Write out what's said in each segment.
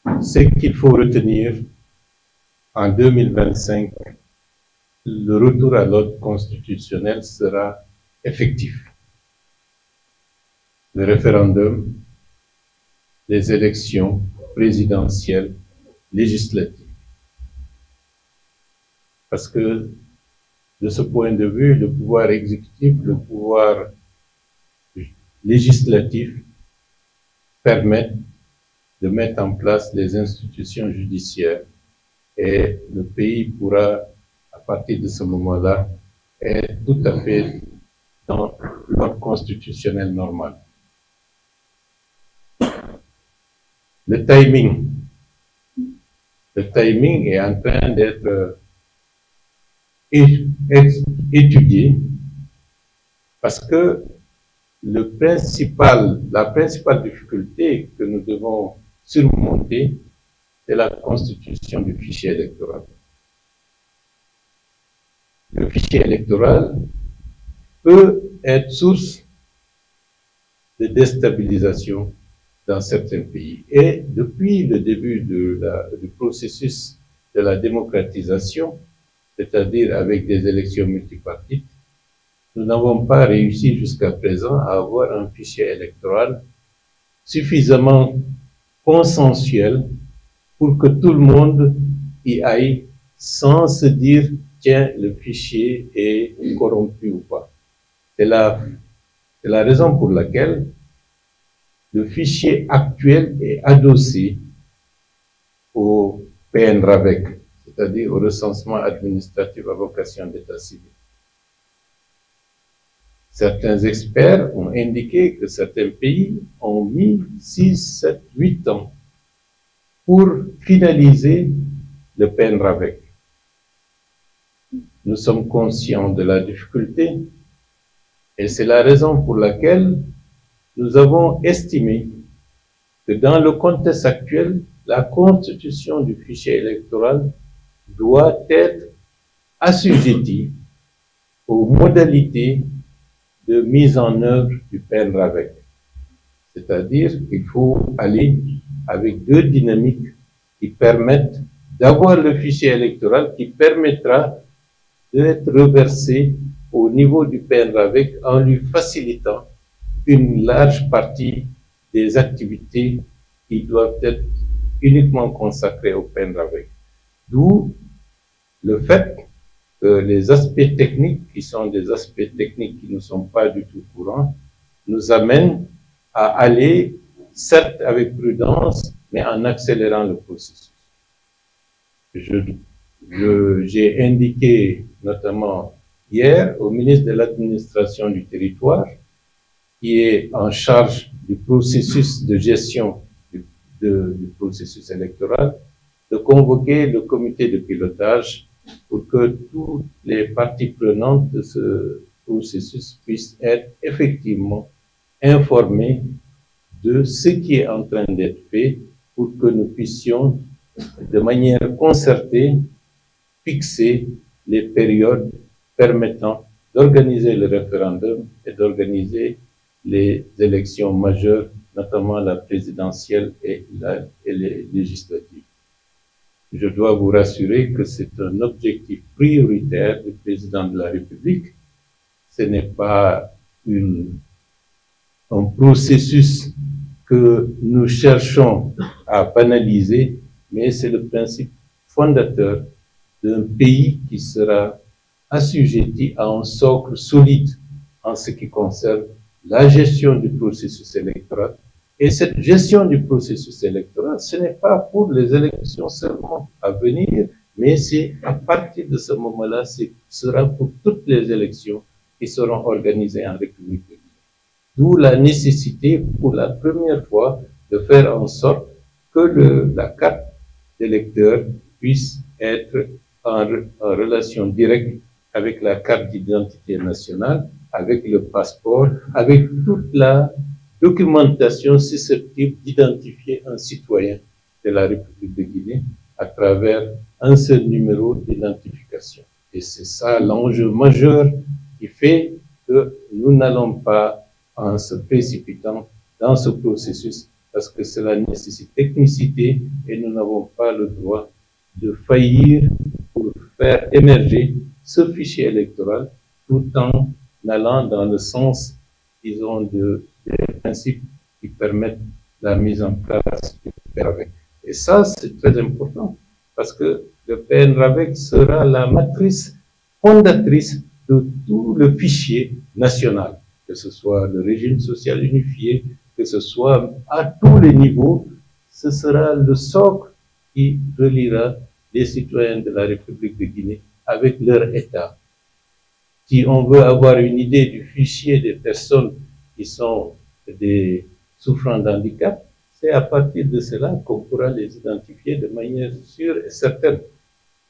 Ce qu'il faut retenir en 2025, le retour à l'ordre constitutionnel sera effectif. Le référendum, les élections présidentielles, législatives. Parce que, de ce point de vue, le pouvoir exécutif, le pouvoir législatif permettent de mettre en place les institutions judiciaires et le pays pourra, à partir de ce moment-là, être tout à fait dans l'ordre constitutionnel normal. Le timing est en train d'être étudié parce que la principale difficulté que nous devons surmonter, c'est la constitution du fichier électoral. Le fichier électoral peut être source de déstabilisation dans certains pays. Et depuis le début du processus de la démocratisation, c'est-à-dire avec des élections multipartites, nous n'avons pas réussi jusqu'à présent à avoir un fichier électoral suffisamment consensuel pour que tout le monde y aille sans se dire « tiens, le fichier est corrompu ou pas ». C'est la raison pour laquelle le fichier actuel est adossé au PNRAVEC, c'est-à-dire au recensement administratif à vocation d'état civil. Certains experts ont indiqué que certains pays ont mis 6, 7, 8 ans pour finaliser le PNRAVEC. Nous sommes conscients de la difficulté et c'est la raison pour laquelle nous avons estimé que dans le contexte actuel, la constitution du fichier électoral doit être assujettie aux modalités de mise en œuvre du PNRAVEC. C'est-à-dire qu'il faut aller avec deux dynamiques qui permettent d'avoir le fichier électoral qui permettra d'être reversé au niveau du PNRAVEC en lui facilitant une large partie des activités qui doivent être uniquement consacrées au PNRAVEC. D'où le fait que les aspects techniques, qui sont des aspects techniques qui ne sont pas du tout courants, nous amènent à aller, certes avec prudence, mais en accélérant le processus. J'ai indiqué notamment hier au ministre de l'Administration du Territoire, qui est en charge du processus de gestion du processus électoral, de convoquer le comité de pilotage pour que toutes les parties prenantes de ce processus puissent être effectivement informées de ce qui est en train d'être fait pour que nous puissions, de manière concertée, fixer les périodes permettant d'organiser le référendum et d'organiser les élections majeures, notamment la présidentielle et les législatives. Je dois vous rassurer que c'est un objectif prioritaire du président de la République. Ce n'est pas un processus que nous cherchons à banaliser, mais c'est le principe fondateur d'un pays qui sera assujetti à un socle solide en ce qui concerne la gestion du processus électoral. Et cette gestion du processus électoral, ce n'est pas pour les élections seulement à venir, mais c'est à partir de ce moment-là, ce sera pour toutes les élections qui seront organisées en République de Guinée. D'où la nécessité, pour la première fois, de faire en sorte que la carte d'électeur puisse être en relation directe avec la carte d'identité nationale, avec le passeport, avec toute la documentation susceptible d'identifier un citoyen de la République de Guinée à travers un seul numéro d'identification. Et c'est ça l'enjeu majeur qui fait que nous n'allons pas, en se précipitant dans ce processus, parce que cela nécessite technicité et nous n'avons pas le droit de faillir pour faire émerger ce fichier électoral tout en allant dans le sens, disons, des principes qui permettent la mise en place du PNRAVEC. Et ça, c'est très important, parce que le PNRAVEC sera la matrice fondatrice de tout le fichier national, que ce soit le régime social unifié, que ce soit à tous les niveaux, ce sera le socle qui reliera les citoyens de la République de Guinée avec leur État. Si on veut avoir une idée du fichier des personnes qui sont des souffrant d'handicap, c'est à partir de cela qu'on pourra les identifier de manière sûre et certaine.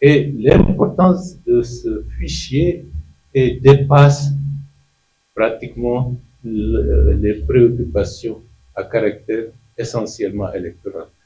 Et l'importance de ce fichier dépasse pratiquement les préoccupations à caractère essentiellement électoral.